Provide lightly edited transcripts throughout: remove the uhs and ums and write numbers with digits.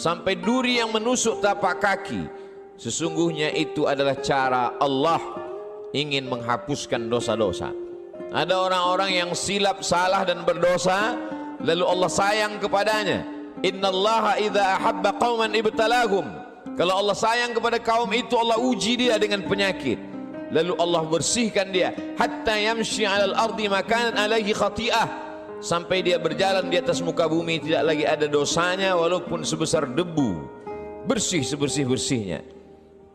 sampai duri yang menusuk tapak kaki, sesungguhnya itu adalah cara Allah ingin menghapuskan dosa-dosa. Ada orang-orang yang silap, salah dan berdosa, lalu Allah sayang kepadanya. Innallaha idza ahabba qauman ibtalahum. Kalau Allah sayang kepada kaum itu, Allah uji dia dengan penyakit, lalu Allah bersihkan dia hatta yamshi 'alal ardi makanan alaihi khati'ah, sampai dia berjalan di atas muka bumi tidak lagi ada dosanya walaupun sebesar debu, bersih sebersih-bersihnya.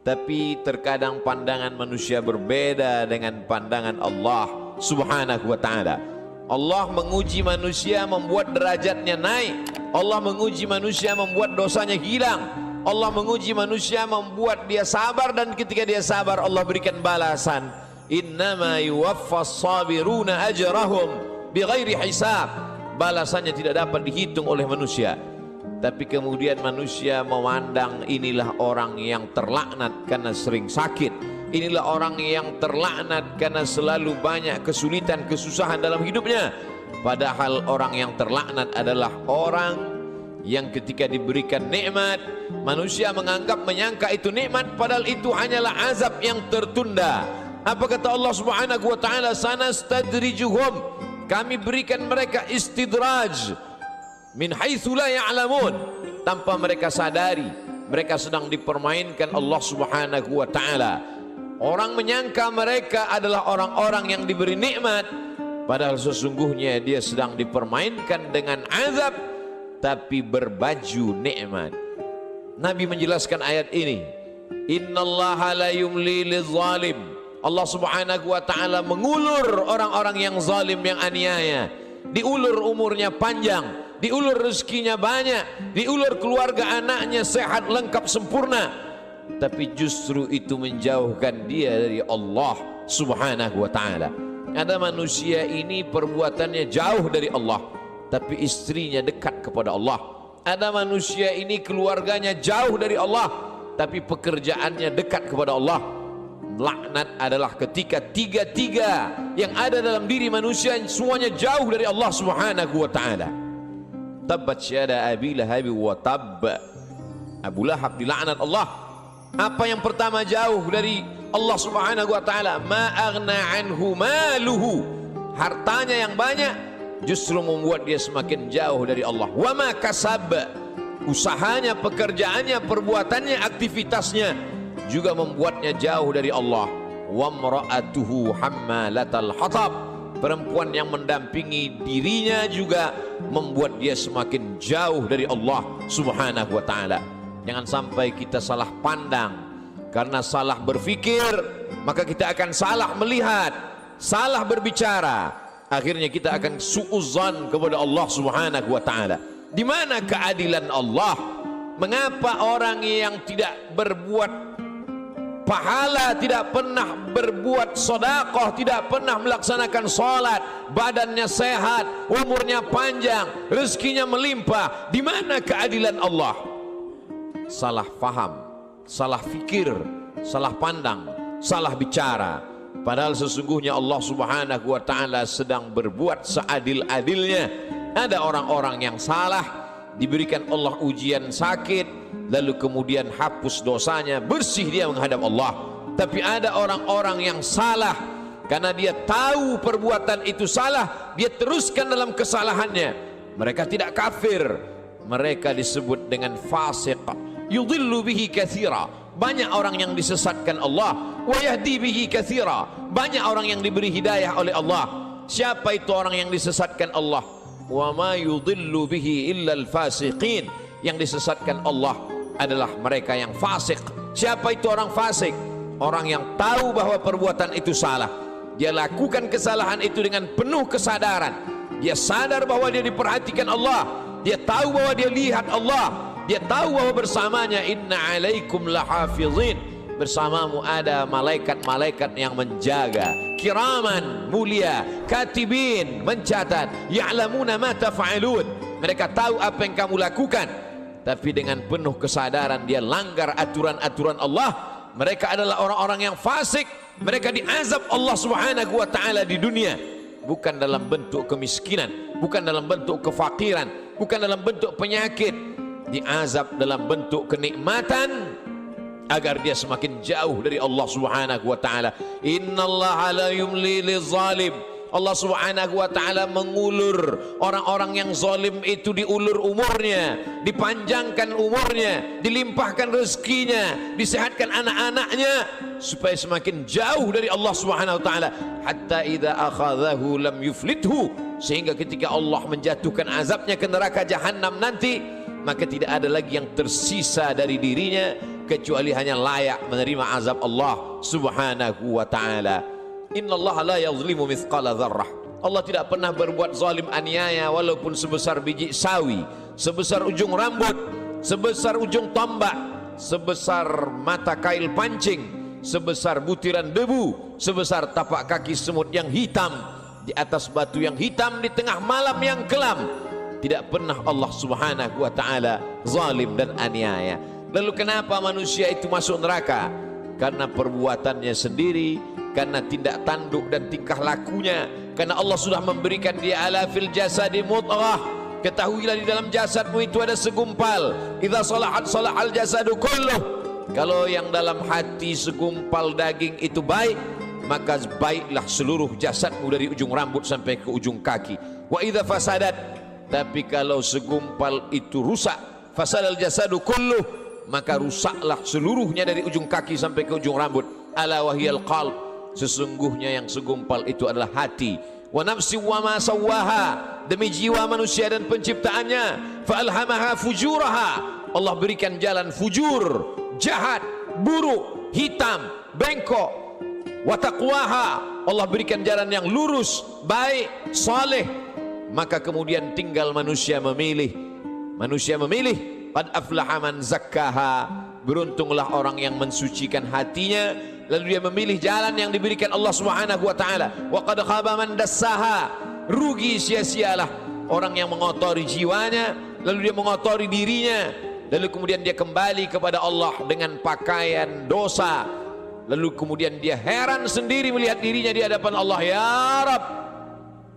Tapi terkadang pandangan manusia berbeda dengan pandangan Allah Subhanahu wa ta'ala. Allah menguji manusia membuat derajatnya naik. Allah menguji manusia membuat dosanya hilang. Allah menguji manusia membuat dia sabar, dan ketika dia sabar Allah berikan balasan. Innama yuwaffas sabiruna ajrahum bighairi hisab. Balasannya tidak dapat dihitung oleh manusia. Tapi kemudian manusia memandang inilah orang yang terlaknat karena sering sakit, inilah orang yang terlaknat karena selalu banyak kesulitan, kesusahan dalam hidupnya. Padahal orang yang terlaknat adalah orang yang ketika diberikan nikmat, manusia menganggap, menyangka itu nikmat, padahal itu hanyalah azab yang tertunda. Apa kata Allah Subhanahu wa ta'ala? Sanastadrijuhum, kami berikan mereka istidraj min haitsu la ya'lamun, tanpa mereka sadari mereka sedang dipermainkan Allah Subhanahu wa ta'ala. Orang menyangka mereka adalah orang-orang yang diberi nikmat, padahal sesungguhnya dia sedang dipermainkan dengan azab tapi berbaju nikmat. Nabi menjelaskan ayat ini, innallaha la yumli lizalim. Allah Subhanahu wa ta'ala mengulur orang-orang yang zalim, yang aniaya. Diulur umurnya panjang, diulur rezekinya banyak, diulur keluarga anaknya sehat, lengkap, sempurna, tapi justru itu menjauhkan dia dari Allah Subhanahu wa ta'ala. Ada manusia ini perbuatannya jauh dari Allah, tapi istrinya dekat kepada Allah. Ada manusia ini keluarganya jauh dari Allah, tapi pekerjaannya dekat kepada Allah. Laknat adalah ketika tiga-tiga yang ada dalam diri manusia semuanya jauh dari Allah Subhanahu wa ta'ala. Tabbat syada Abi Lahab wa tab. Abu Lahab dilaknat Allah. Apa yang pertama jauh dari Allah Subhanahu wa ta'ala? Ma aghna anhu maluhu. Hartanya yang banyak justru membuat dia semakin jauh dari Allah. Wa ma kasab. Usahanya, pekerjaannya, perbuatannya, aktivitasnya juga membuatnya jauh dari Allah. Wa mra'atuhu hammalatal hatab. Perempuan yang mendampingi dirinya juga membuat dia semakin jauh dari Allah Subhanahu wa ta'ala. Jangan sampai kita salah pandang. Karena salah berfikir, maka kita akan salah melihat, salah berbicara. Akhirnya kita akan su'uzan kepada Allah Subhanahu wa ta'ala. Di mana keadilan Allah? Mengapa orang yang tidak berbuat pahala, tidak pernah berbuat sedekah, tidak pernah melaksanakan salat, badannya sehat, umurnya panjang, rezekinya melimpah? Di mana keadilan Allah? Salah faham, salah fikir, salah pandang, salah bicara. Padahal sesungguhnya Allah Subhanahu wa ta'ala sedang berbuat seadil-adilnya. Ada orang-orang yang salah, diberikan Allah ujian sakit, lalu kemudian hapus dosanya, bersih dia menghadap Allah. Tapi ada orang-orang yang salah, karena dia tahu perbuatan itu salah, dia teruskan dalam kesalahannya. Mereka tidak kafir, mereka disebut dengan fasik. Yudhillu bihi katsira. Banyak orang yang disesatkan Allah. Wa yahdi bihi katsira. Banyak orang yang diberi hidayah oleh Allah. Siapa itu orang yang disesatkan Allah? Wa ma yudhillu bihi illa al-fasiqin. Yang disesatkan Allah adalah mereka yang fasik. Siapa itu orang fasik? Orang yang tahu bahwa perbuatan itu salah, dia lakukan kesalahan itu dengan penuh kesadaran. Dia sadar bahwa dia diperhatikan Allah, dia tahu bahwa dia lihat Allah, dia tahu bahwa bersamanya inna alaikum lahafizin, bersamamu ada malaikat-malaikat yang menjaga, kiraman, mulia, katibin, mencatat, ya'lamuna ma taf'alun, mereka tahu apa yang kamu lakukan. Tapi dengan penuh kesadaran dia langgar aturan-aturan Allah. Mereka adalah orang-orang yang fasik. Mereka diazab Allah Subhanahu wa ta'ala di dunia, bukan dalam bentuk kemiskinan, bukan dalam bentuk kefakiran, bukan dalam bentuk penyakit, diazab dalam bentuk kenikmatan agar dia semakin jauh dari Allah Subhanahu wa taala. Innallaha la yumli lizalim. Allah Subhanahu wa taala mengulur orang-orang yang zalim itu, diulur umurnya, dipanjangkan umurnya, dilimpahkan rezekinya, disehatkan anak-anaknya supaya semakin jauh dari Allah Subhanahu wa taala. Hatta idza akhadhahu lam yuflithu, sehingga ketika Allah menjatuhkan azabnya ke neraka jahanam nanti, maka tidak ada lagi yang tersisa dari dirinya kecuali hanya layak menerima azab Allah Subhanahu wa taala. Innallaha la yazlimu mithqala dzarrah. Allah tidak pernah berbuat zalim aniaya walaupun sebesar biji sawi, sebesar ujung rambut, sebesar ujung tombak, sebesar mata kail pancing, sebesar butiran debu, sebesar tapak kaki semut yang hitam di atas batu yang hitam di tengah malam yang kelam. Tidak pernah Allah Subhanahu wa taala zalim dan aniaya. Lalu kenapa manusia itu masuk neraka? Karena perbuatannya sendiri, karena tindak tanduk dan tingkah lakunya. Karena Allah sudah memberikan dia ala fil jasadi mudghah. Ketahuilah di dalam jasadmu itu ada segumpal. Idza salahat salahal jasadu kulluh. Kalau yang dalam hati segumpal daging itu baik, maka baiklah seluruh jasadmu dari ujung rambut sampai ke ujung kaki. Wa idza fasadat, tapi kalau segumpal itu rusak, fasadal jasadu kulluh, maka rusaklah seluruhnya dari ujung kaki sampai ke ujung rambut. Ala wahiyal qalb, sesungguhnya yang segumpal itu adalah hati. Wa nafsi wa ma sawwaha, demi jiwa manusia dan penciptaannya. Fa alhamaha fujuraha, Allah berikan jalan fujur, jahat, buruk, hitam, bengkok. Wa taqwaha, Allah berikan jalan yang lurus, baik, saleh. Maka kemudian tinggal manusia memilih. Manusia memilih. Qad aflaha man zakkaha, beruntunglah orang yang mensucikan hatinya, lalu dia memilih jalan yang diberikan Allah Subhanahu wa taala. Wa qad khaba man dassaha, rugi sia-sialah orang yang mengotori jiwanya, lalu dia mengotori dirinya, lalu kemudian dia kembali kepada Allah dengan pakaian dosa, lalu kemudian dia heran sendiri melihat dirinya di hadapan Allah. Ya Rabb,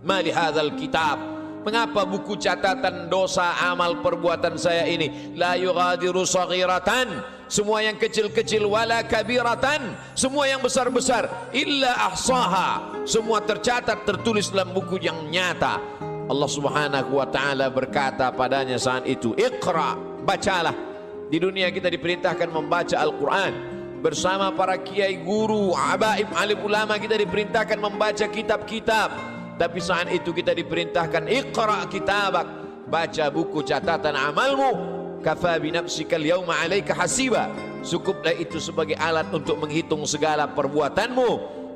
ma li hadzal kitab, mengapa buku catatan dosa amal perbuatan saya ini la yughadiru saghiratan, semua yang kecil-kecil, wala kabiratan, semua yang besar-besar, illa ahsaha, semua tercatat tertulis dalam buku yang nyata. Allah Subhanahu wa taala berkata padanya saat itu, Iqra, bacalah. Di dunia kita diperintahkan membaca Al-Quran bersama para kiai, guru, abaib, alim ulama. Kita diperintahkan membaca kitab-kitab. Tapi saat itu kita diperintahkan Iqra kitabak, baca buku catatan amalmu. Kafa bi nafsika al-yawma 'alaika hasiba, cukuplah itu sebagai alat untuk menghitung segala perbuatanmu.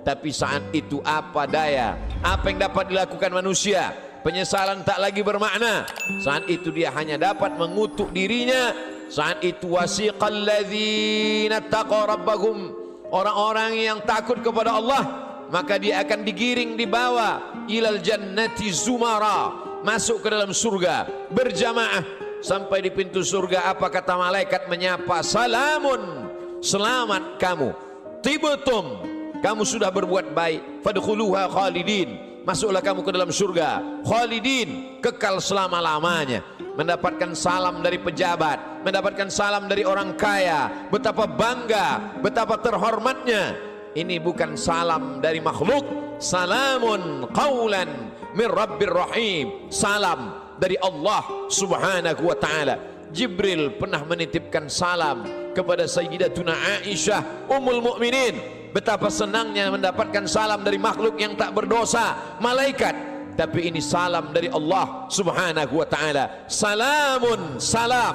Tapi saat itu apa daya, apa yang dapat dilakukan manusia? Penyesalan tak lagi bermakna. Saat itu dia hanya dapat mengutuk dirinya. Saat itu wasiqal ladzina taqaw rabbahum, orang-orang yang takut kepada Allah, maka dia akan digiring, dibawa ilal jannati zumara, masuk ke dalam surga berjamaah. Sampai di pintu surga, apa kata malaikat menyapa? Salamun, selamat kamu, tibtum, kamu sudah berbuat baik, fadkhuluha khalidin, masuklah kamu ke dalam surga khalidin, kekal selama-lamanya. Mendapatkan salam dari pejabat, mendapatkan salam dari orang kaya, betapa bangga, betapa terhormatnya. Ini bukan salam dari makhluk. Salamun qawlan min rabbir rahim, salam dari Allah Subhanahu wa taala. Jibril pernah menitipkan salam kepada Sayyidatuna Aisyah Ummul Mukminin. Betapa senangnya mendapatkan salam dari makhluk yang tak berdosa, malaikat. Tapi ini salam dari Allah Subhanahu wa taala. Salamun, salam,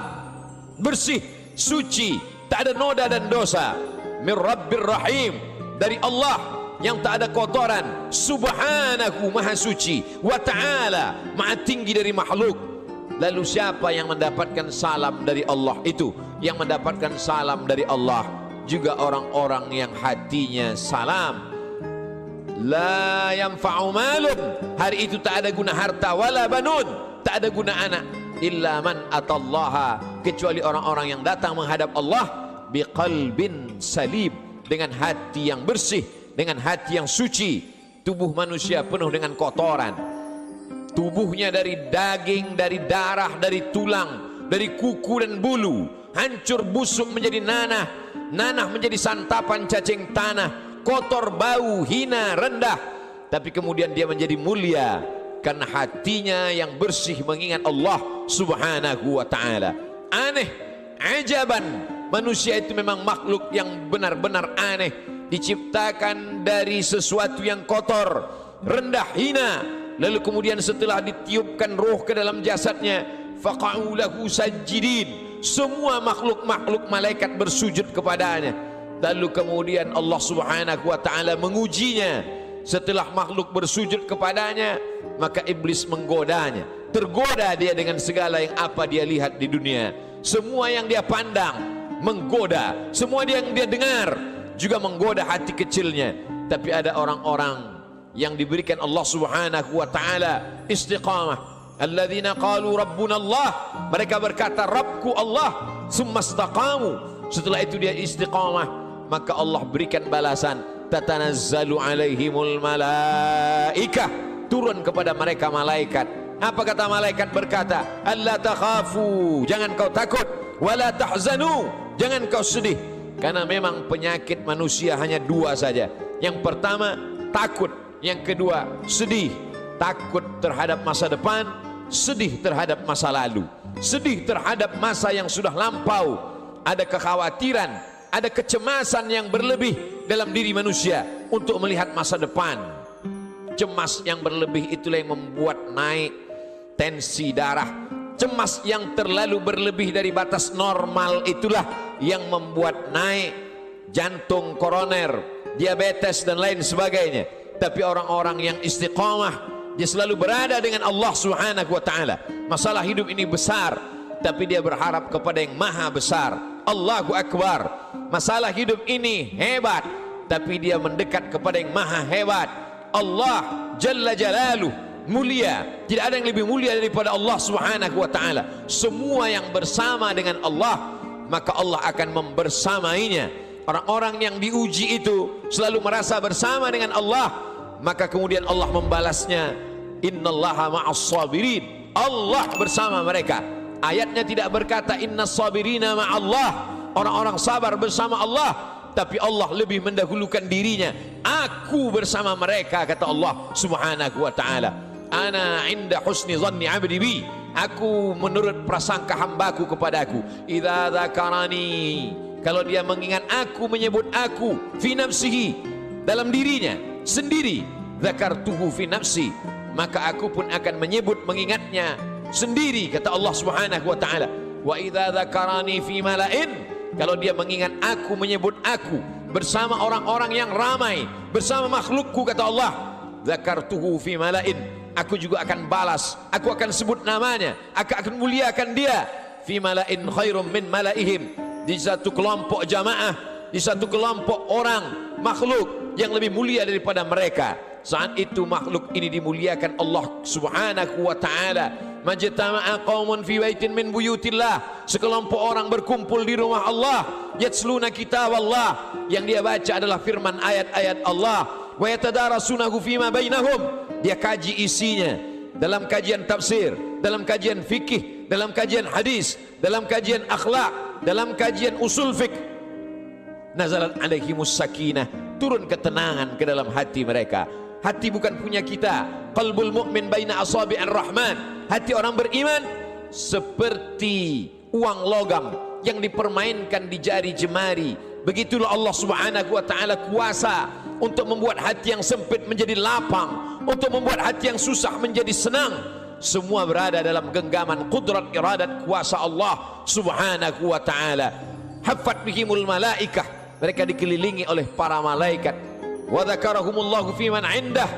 bersih, suci, tak ada noda dan dosa. Min rabbir rahim, dari Allah yang tak ada kotoran, subhanahu, maha suci, wa ta'ala, maha tinggi dari makhluk. Lalu siapa yang mendapatkan salam dari Allah itu? Yang mendapatkan salam dari Allah juga orang-orang yang hatinya salam. La yanfa'u malun, hari itu tak ada guna harta, wala banun, tak ada guna anak, illa man atallaha, kecuali orang-orang yang datang menghadap Allah biqalbin salim, dengan hati yang bersih, dengan hati yang suci. Tubuh manusia penuh dengan kotoran. Tubuhnya dari daging, dari darah, dari tulang, dari kuku dan bulu, hancur busuk menjadi nanah, nanah menjadi santapan cacing tanah, kotor, bau, hina, rendah. Tapi kemudian dia menjadi mulia karena hatinya yang bersih mengingat Allah subhanahu wa ta'ala. Aneh, ajaban, manusia itu memang makhluk yang benar-benar aneh, diciptakan dari sesuatu yang kotor, rendah, hina. Lalu kemudian setelah ditiupkan roh ke dalam jasadnya, faqa'u lahu sajidin, semua makhluk-makhluk malaikat bersujud kepadanya. Lalu kemudian Allah subhanahu wa ta'ala mengujinya. Setelah makhluk bersujud kepadanya, maka iblis menggodanya. Tergoda dia dengan segala yang apa dia lihat di dunia. Semua yang dia pandang menggoda, semua yang dia dengar juga menggoda hati kecilnya. Tapi ada orang-orang yang diberikan Allah subhanahu wa ta'ala istiqamah. Alladzina qalu rabbuna Allah, mereka berkata Rabbku Allah, summa istaqamu, setelah itu dia istiqamah, maka Allah berikan balasan. Tatanazzalu alaihimul malaikah, turun kepada mereka malaikat. Apa kata malaikat? Berkata, alla takhafu, jangan kau takut, wala tahzanu, jangan kau sedih. Karena memang penyakit manusia hanya dua saja. Yang pertama takut, yang kedua sedih. Takut terhadap masa depan, sedih terhadap masa lalu, sedih terhadap masa yang sudah lampau. Ada kekhawatiran, ada kecemasan yang berlebih dalam diri manusia untuk melihat masa depan. Cemas yang berlebih itulah yang membuat naik tensi darah. Cemas yang terlalu berlebih dari batas normal itulah yang membuat naik jantung koroner, diabetes dan lain sebagainya. Tapi orang-orang yang istiqamah, dia selalu berada dengan Allah subhanahu wa ta'ala. Masalah hidup ini besar, tapi dia berharap kepada yang maha besar. Allahu Akbar. Masalah hidup ini hebat, tapi dia mendekat kepada yang maha hebat. Allah Jalla Jalaluh, mulia. Tidak ada yang lebih mulia daripada Allah subhanahu wa ta'ala. Semua yang bersama dengan Allah, maka Allah akan membersamainya. Orang-orang yang diuji itu selalu merasa bersama dengan Allah, maka kemudian Allah membalasnya, innallaha ma'as sabirin, Allah bersama mereka. Ayatnya tidak berkata innas sabirina ma'allah, orang-orang sabar bersama Allah, tapi Allah lebih mendahulukan dirinya. Aku bersama mereka, kata Allah subhanahu wa ta'ala. Ana inda husni zanni abdi bi, aku menurut prasangka hambaku kepadaku. Idza dzakarani, kalau dia mengingat aku, menyebut aku, fi nafsihi, dalam dirinya sendiri, dzakartuhu fi nafsi, maka aku pun akan menyebut, mengingatnya sendiri, kata Allah subhanahu wa ta'ala. Wa idza dzakarani fi mala'in, kalau dia mengingat aku, menyebut aku bersama orang-orang yang ramai, bersama makhlukku, kata Allah, dzakartuhu fi mala'in, aku juga akan balas, aku akan sebut namanya, aku akan muliakan dia. Fi mala'in khairum min mala'ihim, di satu kelompok jamaah, di satu kelompok orang makhluk yang lebih mulia daripada mereka. Saat itu makhluk ini dimuliakan Allah subhanahu wa ta'ala. Majtama'a qaumun fi baitin min buyutillah, sekelompok orang berkumpul di rumah Allah, yatsluna kitab Allah, yang dia baca adalah firman ayat-ayat Allah, wa yatadarasunahu fima bainahum, dia kaji isinya dalam kajian tafsir, dalam kajian fikih, dalam kajian hadis, dalam kajian akhlak, dalam kajian usul fiqh. Nazalat alaihimus sakinah, turun ketenangan ke dalam hati mereka. Hati bukan punya kita. Qalbul mu'min baina asabi'ir rahman, hati orang beriman seperti uang logam yang dipermainkan di jari jemari. Begitulah Allah subhanahu wa ta'ala kuasa untuk membuat hati yang sempit menjadi lapang, untuk membuat hati yang susah menjadi senang. Semua berada dalam genggaman qudrat iradat kuasa Allah subhanahu wa ta'ala. Haffat bihimul malaikah, mereka dikelilingi oleh para malaikat. Wa dzakarahumullahu fi man indah,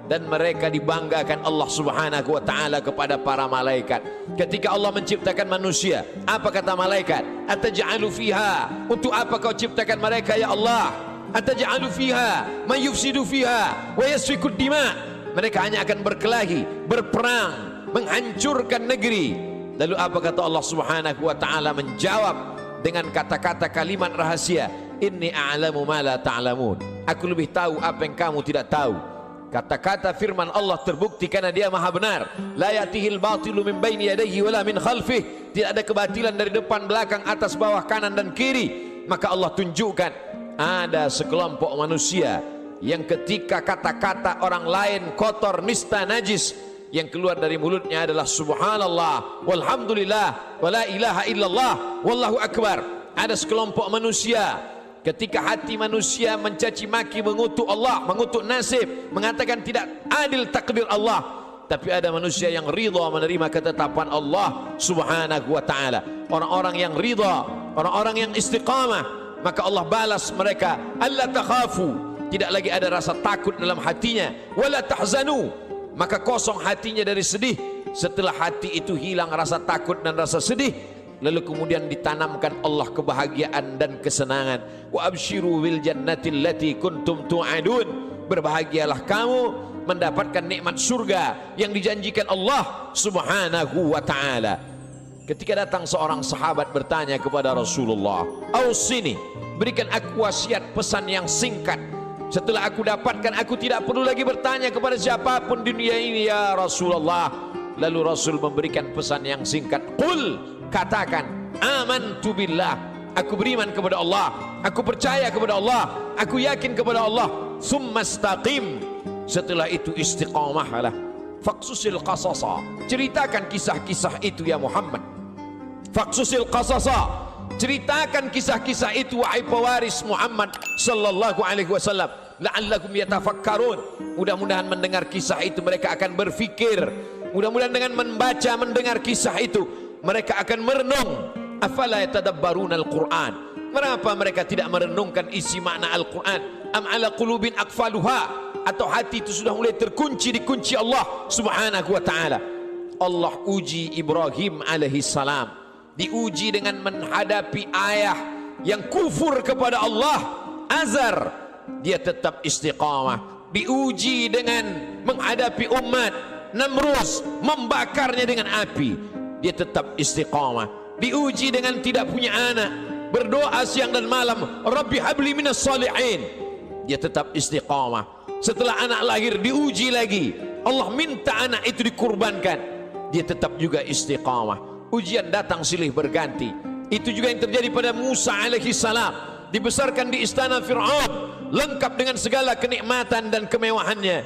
dan mereka dibanggakan Allah subhanahu wa ta'ala kepada para malaikat. Ketika Allah menciptakan manusia, apa kata malaikat? Ataj'alu fiha, untuk apa kau ciptakan mereka ya Allah? Ataj'alu fiha man yufsidu fiha wa yasfiku dima, mereka hanya akan berkelahi, berperang, menghancurkan negeri. Lalu apa kata Allah subhanahu wa ta'ala? Menjawab dengan kata-kata kalimat rahasia, inni a'lamu ma la ta'lamun, aku lebih tahu apa yang kamu tidak tahu. Kata-kata firman Allah terbukti karena dia maha benar. La yatihil batilu min baini yadayhi wala min khalfih. Tidak ada kebatilan dari depan, belakang, atas, bawah, kanan dan kiri. Maka Allah tunjukkan ada sekelompok manusia yang ketika kata-kata orang lain kotor, nista, najis, yang keluar dari mulutnya adalah subhanallah, walhamdulillah, wala ilaha illallah, wallahu akbar. Ada sekelompok manusia ketika hati manusia mencaci maki, mengutuk Allah, mengutuk nasib, mengatakan tidak adil takdir Allah, tapi ada manusia yang ridha menerima ketetapan Allah subhanahu wa ta'ala. Orang-orang yang ridha, orang-orang yang istiqamah, maka Allah balas mereka, alla takhafu, tidak lagi ada rasa takut dalam hatinya, wala tahzanu, maka kosong hatinya dari sedih. Setelah hati itu hilang rasa takut dan rasa sedih, lalu kemudian ditanamkan Allah kebahagiaan dan kesenangan. Wa absyiru bil jannati allati kuntum tu'adun, berbahagialah kamu mendapatkan nikmat surga yang dijanjikan Allah subhanahu wa ta'ala. Ketika datang seorang sahabat bertanya kepada Rasulullah, ausini, berikan aku wasiat pesan yang singkat. Setelah aku dapatkan, aku tidak perlu lagi bertanya kepada siapapun di dunia ini ya Rasulullah. Lalu Rasul memberikan pesan yang singkat, qul, katakan, amantu billah, aku beriman kepada Allah, aku percaya kepada Allah, aku yakin kepada Allah, summa istaqim, setelah itu istiqamahlah, faqsusil qasasa, ceritakan kisah-kisah itu ya Muhammad, faqsusil qasasa, ceritakan kisah-kisah itu wahai pewaris Muhammad sallallahu alaihi wasallam, la'allakum yatafakkarun, mudah-mudahan mendengar kisah itu mereka akan berfikir, mudah-mudahan dengan membaca mendengar kisah itu mereka akan merenung. Afala yatadabbaruna al-Quran, kenapa mereka tidak merenungkan isi makna Al-Quran? Am ala qulubin aqfaluha, atau hati itu sudah mulai terkunci di kunci Allah subhanahu wa ta'ala. Allah uji Ibrahim alaihi salam, diuji dengan menghadapi ayah yang kufur kepada Allah, Azar, dia tetap istiqamah. Diuji dengan menghadapi umat Namrus, membakarnya dengan api, dia tetap istiqamah. Diuji dengan tidak punya anak, berdoa siang dan malam, Rabbi habli minas salihin, dia tetap istiqamah. Setelah anak lahir diuji lagi, Allah minta anak itu dikurbankan, dia tetap juga istiqamah. Ujian datang silih berganti. Itu juga yang terjadi pada Musa alaihi salam, dibesarkan di istana Fir'aun, lengkap dengan segala kenikmatan dan kemewahannya.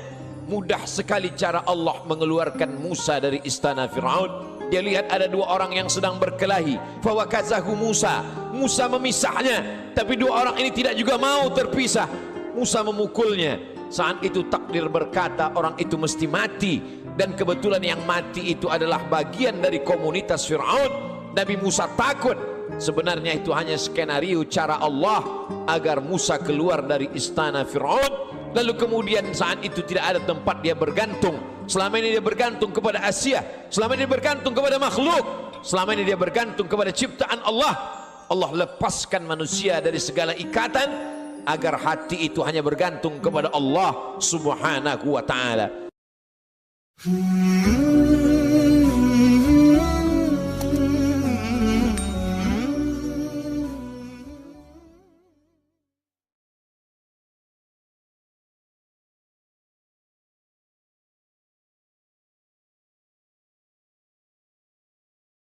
Mudah sekali cara Allah mengeluarkan Musa dari istana Fir'aun. Dia lihat ada dua orang yang sedang berkelahi, fawakazahu Musa, Musa memisahnya, tapi dua orang ini tidak juga mau terpisah. Musa memukulnya. Saat itu takdir berkata orang itu mesti mati, dan kebetulan yang mati itu adalah bagian dari komunitas Fir'aun. Nabi Musa takut. Sebenarnya itu hanya skenario cara Allah agar Musa keluar dari istana Fir'aun. Lalu kemudian saat itu tidak ada tempat dia bergantung. Selama ini dia bergantung kepada Asia, selama ini dia bergantung kepada makhluk, selama ini dia bergantung kepada ciptaan Allah. Allah lepaskan manusia dari segala ikatan agar hati itu hanya bergantung kepada Allah subhanahu wa ta'ala.